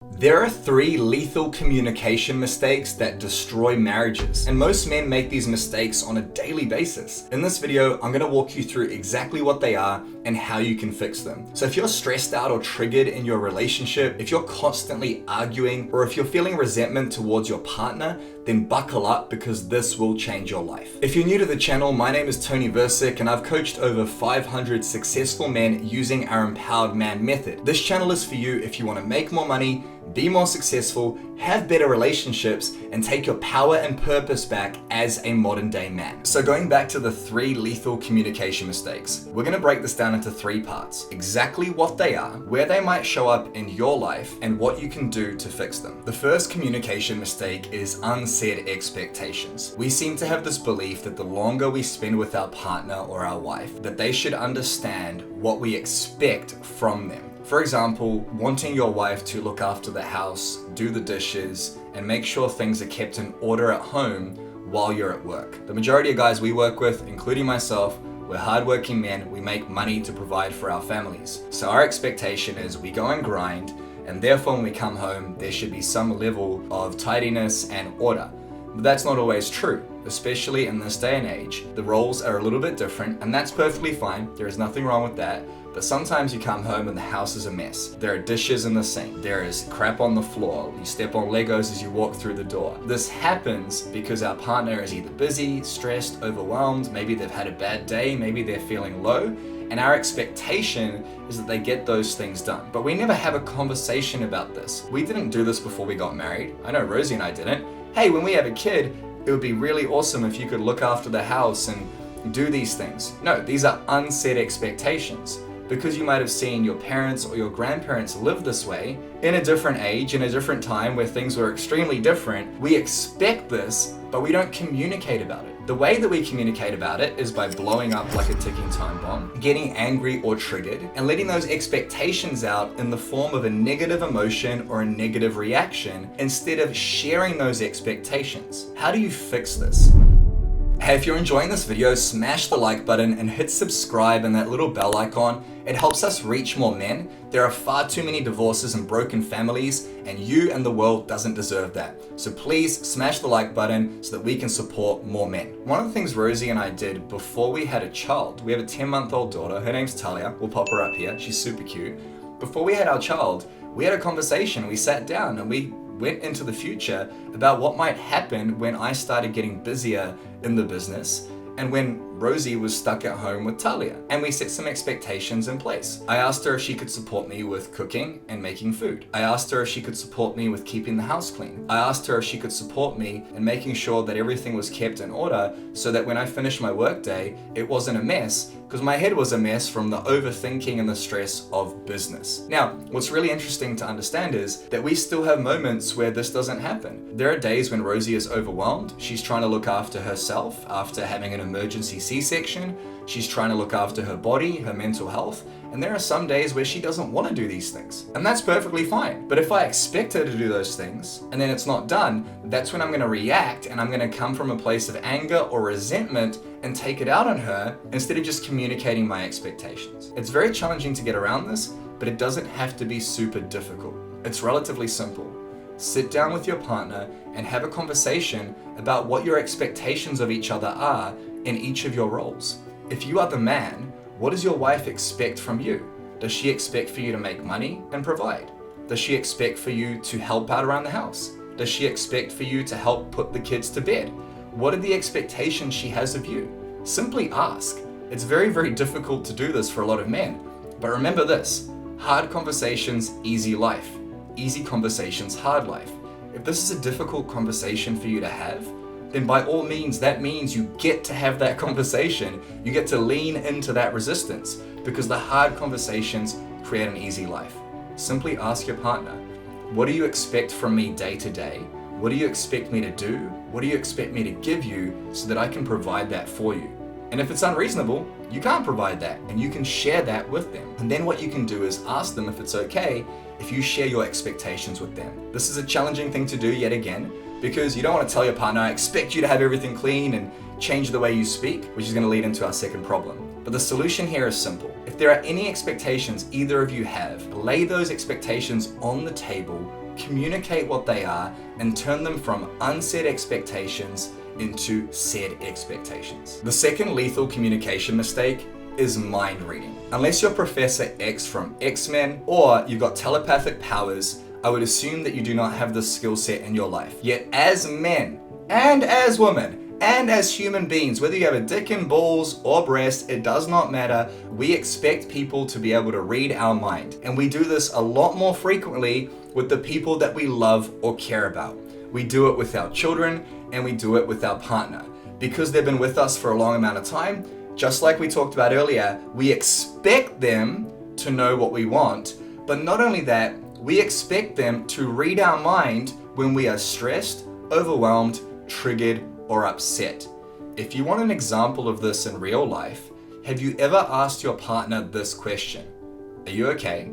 There are 3 lethal communication mistakes that destroy marriages, and most men make these mistakes on a daily basis. In this video, I'm going to walk you through exactly what they are and how you can fix them. So if you're stressed out or triggered in your relationship, if you're constantly arguing, or if you're feeling resentment towards your partner, then buckle up because this will change your life. If you're new to the channel, my name is Toni Versic and I've coached over 500 successful men using our Empowered Man method. This channel is for you if you want to make more money, be more successful, have better relationships, and take your power and purpose back as a modern day man. So going back to the 3 lethal communication mistakes, we're going to break this down into 3 parts. Exactly what they are, where they might show up in your life, and what you can do to fix them. The first communication mistake is unsaid expectations. We seem to have this belief that the longer we spend with our partner or our wife, that they should understand what we expect from them. For example, wanting your wife to look after the house, do the dishes, and make sure things are kept in order at home while you're at work. The majority of guys we work with, including myself, we're hardworking men, we make money to provide for our families. So our expectation is we go and grind, and therefore when we come home, there should be some level of tidiness and order. But that's not always true, especially in this day and age. The roles are a little bit different, and that's perfectly fine. There is nothing wrong with that. But sometimes you come home and the house is a mess. There are dishes in the sink. There is crap on the floor. You step on Legos as you walk through the door. This happens because our partner is either busy, stressed, overwhelmed. Maybe they've had a bad day. Maybe they're feeling low. And our expectation is that they get those things done. But we never have a conversation about this. We didn't do this before we got married. I know Rosie and I didn't. Hey, when we have a kid, it would be really awesome if you could look after the house and do these things. No, these are unsaid expectations. Because you might have seen your parents or your grandparents live this way in a different age, in a different time where things were extremely different, we expect this, but we don't communicate about it. The way that we communicate about it is by blowing up like a ticking time bomb, getting angry or triggered, and letting those expectations out in the form of a negative emotion or a negative reaction instead of sharing those expectations. How do you fix this? Hey, if you're enjoying this video, smash the like button and hit subscribe and that little bell icon. It helps us reach more men. There are far too many divorces and broken families, and you and the world doesn't deserve that. So please smash the like button so that we can support more men. One of the things Rosie and I did before we had a child, we have a 10-month-old daughter, her name's Talia, we'll pop her up here, she's super cute. Before we had our child, we had a conversation, we sat down and we went into the future about what might happen when I started getting busier in the business and when Rosie was stuck at home with Talia, and we set some expectations in place. I asked her if she could support me with cooking and making food. I asked her if she could support me with keeping the house clean. I asked her if she could support me in making sure that everything was kept in order so that when I finished my workday, it wasn't a mess, because my head was a mess from the overthinking and the stress of business. Now, what's really interesting to understand is that we still have moments where this doesn't happen. There are days when Rosie is overwhelmed. She's trying to look after herself after having an emergency C-section. She's trying to look after her body, her mental health, and there are some days where she doesn't want to do these things. And that's perfectly fine. But if I expect her to do those things, and then it's not done, that's when I'm going to react, and I'm going to come from a place of anger or resentment and take it out on her instead of just communicating my expectations. It's very challenging to get around this, but it doesn't have to be super difficult. It's relatively simple. Sit down with your partner and have a conversation about what your expectations of each other are in each of your roles. If you are the man, what does your wife expect from you? Does she expect for you to make money and provide? Does she expect for you to help out around the house? Does she expect for you to help put the kids to bed? What are the expectations she has of you? Simply ask. It's very, very difficult to do this for a lot of men. But remember this, hard conversations, easy life. Easy conversations, hard life. If this is a difficult conversation for you to have, then by all means, that means you get to have that conversation. You get to lean into that resistance because the hard conversations create an easy life. Simply ask your partner, what do you expect from me day to day? What do you expect me to do? What do you expect me to give you so that I can provide that for you? And if it's unreasonable, you can't provide that and you can share that with them. And then what you can do is ask them if it's okay if you share your expectations with them. This is a challenging thing to do yet again, because you don't want to tell your partner, I expect you to have everything clean and change the way you speak, which is going to lead into our second problem. But the solution here is simple. If there are any expectations either of you have, lay those expectations on the table, communicate what they are, and turn them from unsaid expectations into said expectations. The second lethal communication mistake is mind reading. Unless you're Professor X from X-Men or you've got telepathic powers, I would assume that you do not have this skill set in your life. Yet as men and as women and as human beings, whether you have a dick and balls or breast, it does not matter. We expect people to be able to read our mind. And we do this a lot more frequently with the people that we love or care about. We do it with our children and we do it with our partner. Because they've been with us for a long amount of time, just like we talked about earlier, we expect them to know what we want. But not only that, we expect them to read our mind when we are stressed, overwhelmed, triggered, or upset. If you want an example of this in real life, have you ever asked your partner this question? Are you okay?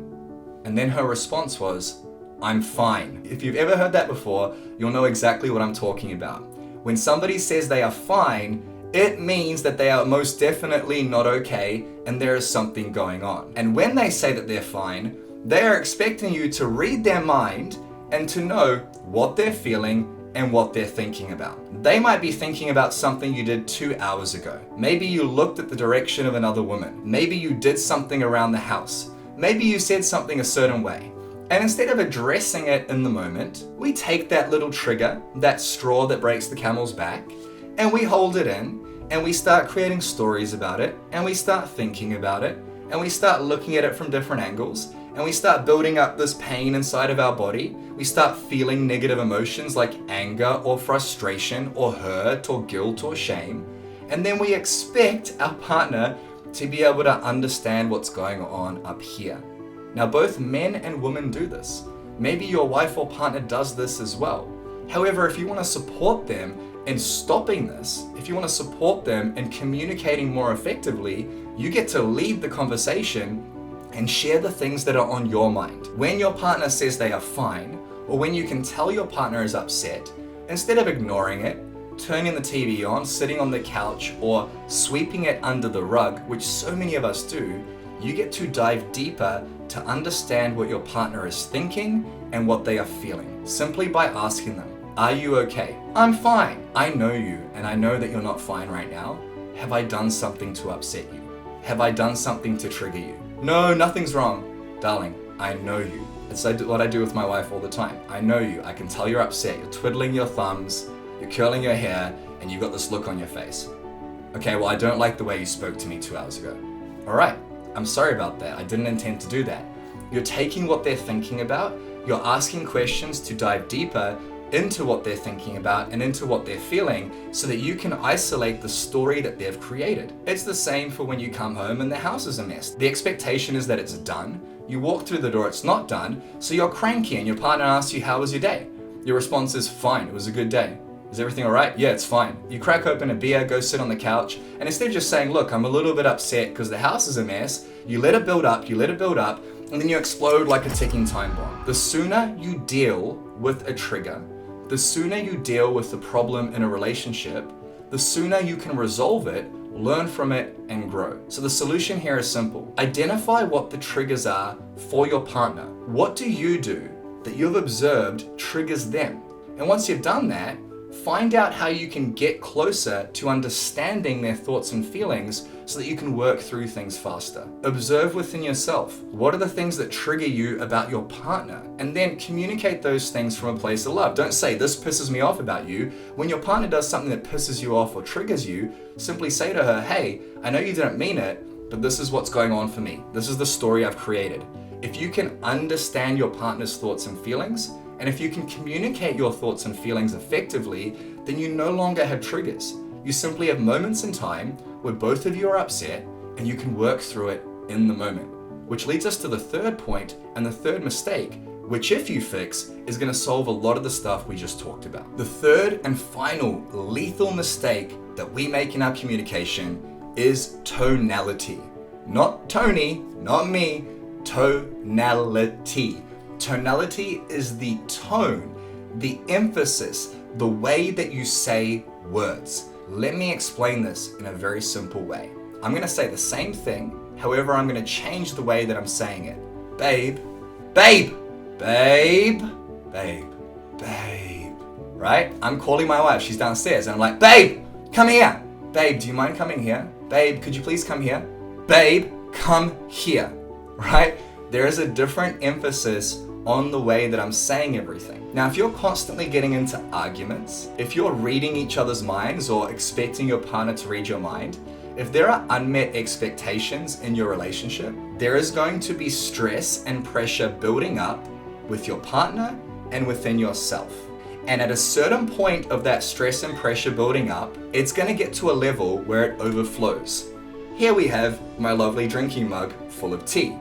And then her response was, I'm fine. If you've ever heard that before, you'll know exactly what I'm talking about. When somebody says they are fine, it means that they are most definitely not okay and there is something going on. And when they say that they're fine, they are expecting you to read their mind and to know what they're feeling and what they're thinking about. They might be thinking about something you did 2 hours ago. Maybe you looked at the direction of another woman. Maybe you did something around the house. Maybe you said something a certain way. And instead of addressing it in the moment, we take that little trigger, that straw that breaks the camel's back, and we hold it in, and we start creating stories about it, and we start thinking about it, and we start looking at it from different angles, and we start building up this pain inside of our body. We start feeling negative emotions like anger or frustration or hurt or guilt or shame. And then we expect our partner to be able to understand what's going on up here. Now, both men and women do this. Maybe your wife or partner does this as well. However, if you want to support them in stopping this, if you want to support them in communicating more effectively, you get to lead the conversation and share the things that are on your mind. When your partner says they are fine, or when you can tell your partner is upset, instead of ignoring it, turning the TV on, sitting on the couch, or sweeping it under the rug, which so many of us do, you get to dive deeper to understand what your partner is thinking and what they are feeling, simply by asking them, are you okay? I'm fine. I know you, and I know that you're not fine right now. Have I done something to upset you? Have I done something to trigger you? No, nothing's wrong. Darling, I know you. It's what I do with my wife all the time. I know you. I can tell you're upset. You're twiddling your thumbs, you're curling your hair, and you've got this look on your face. Okay, well, I don't like the way you spoke to me 2 hours ago. All right, I'm sorry about that. I didn't intend to do that. You're taking what they're thinking about, you're asking questions to dive deeper into what they're thinking about and into what they're feeling so that you can isolate the story that they've created. It's the same for when you come home and the house is a mess. The expectation is that it's done. You walk through the door, it's not done, so you're cranky and your partner asks you, how was your day? Your response is, fine, it was a good day. Is everything all right? Yeah, it's fine. You crack open a beer, go sit on the couch, and instead of just saying, look, I'm a little bit upset because the house is a mess, you let it build up, and then you explode like a ticking time bomb. The sooner you deal with a trigger, the sooner you deal with the problem in a relationship, the sooner you can resolve it, learn from it, and grow. So the solution here is simple. Identify what the triggers are for your partner. What do you do that you've observed triggers them? And once you've done that, find out how you can get closer to understanding their thoughts and feelings so that you can work through things faster. Observe within yourself. What are the things that trigger you about your partner? And then communicate those things from a place of love. Don't say, this pisses me off about you. When your partner does something that pisses you off or triggers you, simply say to her, hey, I know you didn't mean it, but this is what's going on for me. This is the story I've created. If you can understand your partner's thoughts and feelings, and if you can communicate your thoughts and feelings effectively, then you no longer have triggers. You simply have moments in time where both of you are upset and you can work through it in the moment. Which leads us to the third point and the third mistake, which if you fix, is going to solve a lot of the stuff we just talked about. The third and final lethal mistake that we make in our communication is tonality. Not Toni, not me, tonality. Tonality is the tone, the emphasis, the way that you say words. Let me explain this in a very simple way. I'm going to say the same thing, however, I'm going to change the way that I'm saying it. Babe, babe, babe, babe, babe, right? I'm calling my wife, she's downstairs, and I'm like, babe, come here. Babe, do you mind coming here? Babe, could you please come here? Babe, come here, right? There is a different emphasis on the way that I'm saying everything. Now, if you're constantly getting into arguments, if you're reading each other's minds or expecting your partner to read your mind, if there are unmet expectations in your relationship, there is going to be stress and pressure building up with your partner and within yourself. And at a certain point of that stress and pressure building up, it's going to get to a level where it overflows. Here we have my lovely drinking mug full of tea.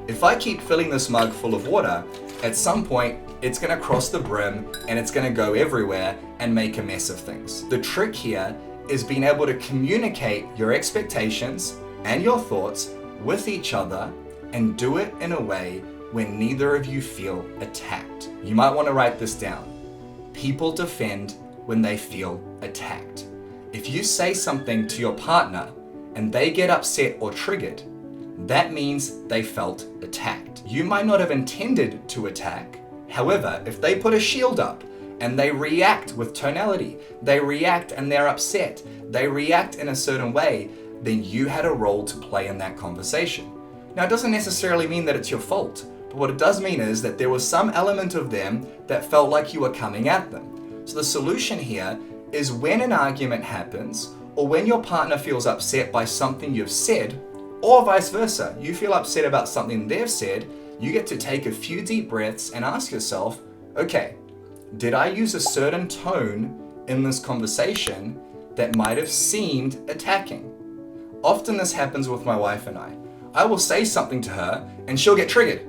If I keep filling this mug full of water, at some point, it's going to cross the brim and it's going to go everywhere and make a mess of things. The trick here is being able to communicate your expectations and your thoughts with each other and do it in a way where neither of you feel attacked. You might want to write this down. People defend when they feel attacked. If you say something to your partner and they get upset or triggered, that means they felt attacked. You might not have intended to attack. However, if they put a shield up and they react with tonality, they react and they're upset, they react in a certain way, then you had a role to play in that conversation. Now, it doesn't necessarily mean that it's your fault, but what it does mean is that there was some element of them that felt like you were coming at them. So the solution here is when an argument happens, or when your partner feels upset by something you've said, or vice versa, you feel upset about something they've said, you get to take a few deep breaths and ask yourself, okay, did I use a certain tone in this conversation that might have seemed attacking? Often this happens with my wife and I. I will say something to her and she'll get triggered.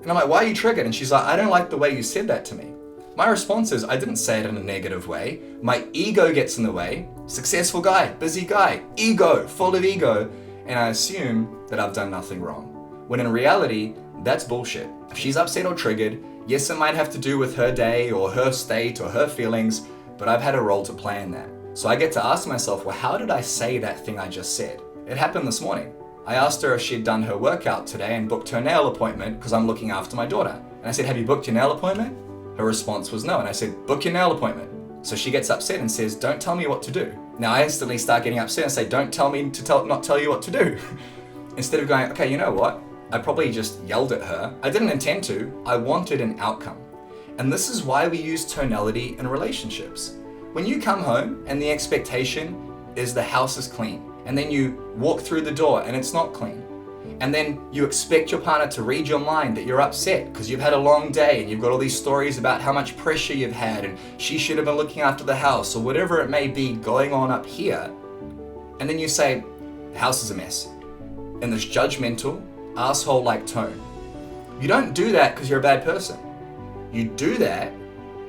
And I'm like, why are you triggered? And she's like, I don't like the way you said that to me. My response is, I didn't say it in a negative way. My ego gets in the way. Successful guy, busy guy, ego, full of ego. And I assume that I've done nothing wrong. When in reality, that's bullshit. If she's upset or triggered, yes, it might have to do with her day or her state or her feelings, but I've had a role to play in that. So I get to ask myself, well, how did I say that thing I just said? It happened this morning. I asked her if she'd done her workout today and booked her nail appointment because I'm looking after my daughter. And I said, have you booked your nail appointment? Her response was no. And I said, book your nail appointment. So she gets upset and says, don't tell me what to do. Now I instantly start getting upset and say, don't tell me to not tell you what to do. Instead of going, okay, you know what? I probably just yelled at her. I didn't intend to. I wanted an outcome. And this is why we use tonality in relationships. When you come home and the expectation is the house is clean, and then you walk through the door and it's not clean, and then you expect your partner to read your mind that you're upset because you've had a long day and you've got all these stories about how much pressure you've had and she should have been looking after the house or whatever it may be going on up here, and then you say, the house is a mess, in this judgmental, asshole-like tone. You don't do that because you're a bad person. You do that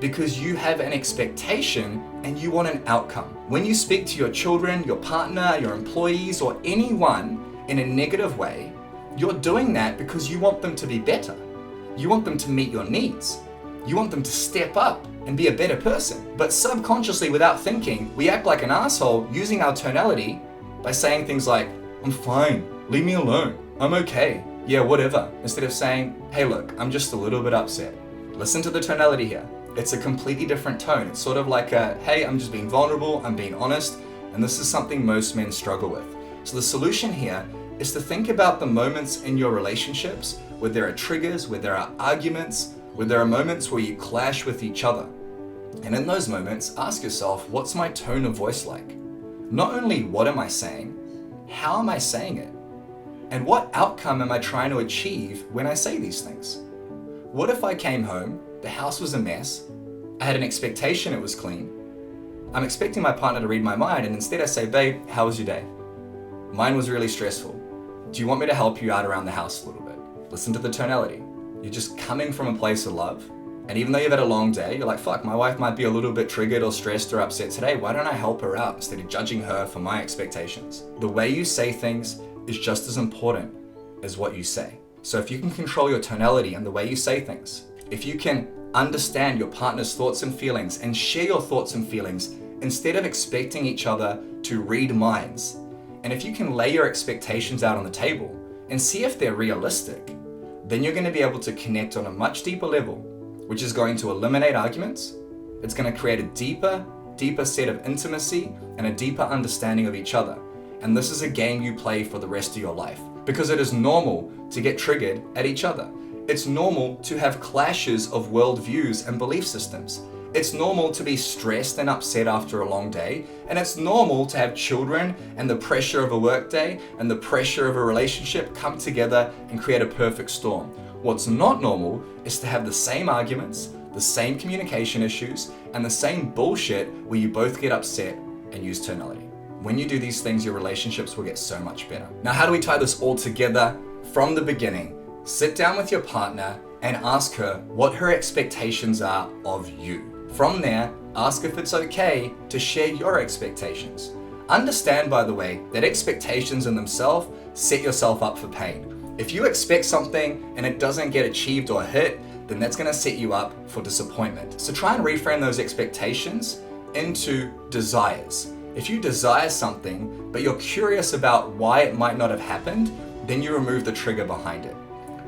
because you have an expectation and you want an outcome. When you speak to your children, your partner, your employees, or anyone in a negative way, you're doing that because you want them to be better. You want them to meet your needs. You want them to step up and be a better person. But subconsciously, without thinking, we act like an asshole using our tonality by saying things like, I'm fine, leave me alone, I'm okay, yeah, whatever. Instead of saying, hey look, I'm just a little bit upset. Listen to the tonality here. It's a completely different tone. It's sort of like a, hey, I'm just being vulnerable, I'm being honest, and this is something most men struggle with. So the solution here is to think about the moments in your relationships where there are triggers, where there are arguments, where there are moments where you clash with each other. And in those moments, ask yourself, what's my tone of voice like? Not only what am I saying, how am I saying it? And what outcome am I trying to achieve when I say these things? What if I came home, the house was a mess, I had an expectation it was clean, I'm expecting my partner to read my mind, and instead I say, babe, how was your day? Mine was really stressful. Do you want me to help you out around the house a little bit? Listen to the tonality. You're just coming from a place of love. And even though you've had a long day, you're like, fuck, my wife might be a little bit triggered or stressed or upset today. Why don't I help her out instead of judging her for my expectations? The way you say things is just as important as what you say. So if you can control your tonality and the way you say things, if you can understand your partner's thoughts and feelings and share your thoughts and feelings instead of expecting each other to read minds, and if you can lay your expectations out on the table and see if they're realistic, then you're going to be able to connect on a much deeper level which is going to eliminate arguments. It's going to create a deeper set of intimacy and a deeper understanding of each other. And this is a game you play for the rest of your life, because it is normal to get triggered at each other. It's normal to have clashes of worldviews and belief systems. It's normal to be stressed and upset after a long day, and it's normal to have children and the pressure of a workday and the pressure of a relationship come together and create a perfect storm. What's not normal is to have the same arguments, the same communication issues, and the same bullshit where you both get upset and use tonality. When you do these things, your relationships will get so much better. Now, how do we tie this all together? From the beginning, sit down with your partner and ask her what her expectations are of you. From there, ask if it's okay to share your expectations. Understand, by the way, that expectations in themselves set yourself up for pain. If you expect something and it doesn't get achieved or hit, then that's going to set you up for disappointment. So try and reframe those expectations into desires. If you desire something, but you're curious about why it might not have happened, then you remove the trigger behind it.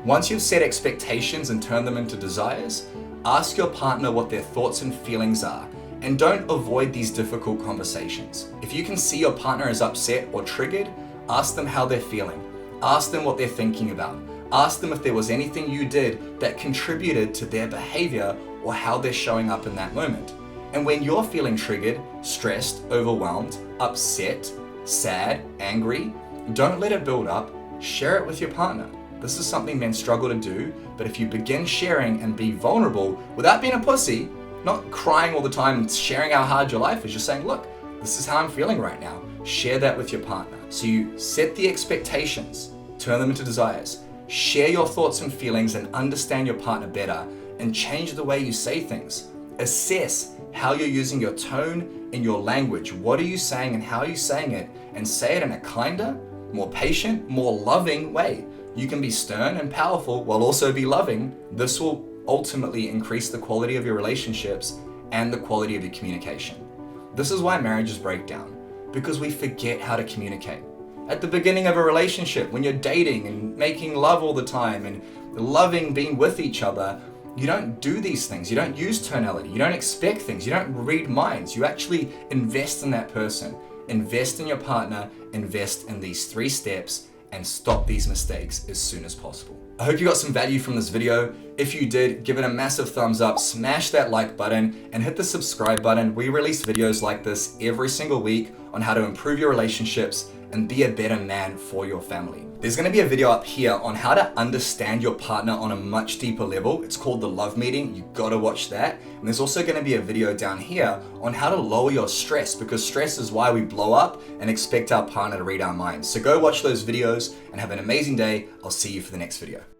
Once you've set expectations and turned them into desires, ask your partner what their thoughts and feelings are, and don't avoid these difficult conversations. If you can see your partner is upset or triggered, ask them how they're feeling. Ask them what they're thinking about. Ask them if there was anything you did that contributed to their behavior or how they're showing up in that moment. And when you're feeling triggered, stressed, overwhelmed, upset, sad, angry, don't let it build up. Share it with your partner. This is something men struggle to do, but if you begin sharing and be vulnerable without being a pussy, not crying all the time and sharing how hard your life is, just saying, look, this is how I'm feeling right now. Share that with your partner. So you set the expectations, turn them into desires, share your thoughts and feelings and understand your partner better, and change the way you say things. Assess how you're using your tone and your language. What are you saying and how are you saying it? And say it in a kinder, more patient, more loving way. You can be stern and powerful while also be loving. This will ultimately increase the quality of your relationships and the quality of your communication. This is why marriages break down, because we forget how to communicate. At the beginning of a relationship, when you're dating and making love all the time and loving being with each other, you don't do these things. You don't use tonality. You don't expect things. You don't read minds. You actually invest in that person. Invest in your partner. Invest in these 3 steps and stop these mistakes as soon as possible. I hope you got some value from this video. If you did, give it a massive thumbs up, smash that like button, and hit the subscribe button. We release videos like this every single week on how to improve your relationships and be a better man for your family. There's going to be a video up here on how to understand your partner on a much deeper level. It's called The Love Meeting. You gotta watch that. And there's also going to be a video down here on how to lower your stress, because stress is why we blow up and expect our partner to read our minds. So go watch those videos and have an amazing day. I'll see you for the next video.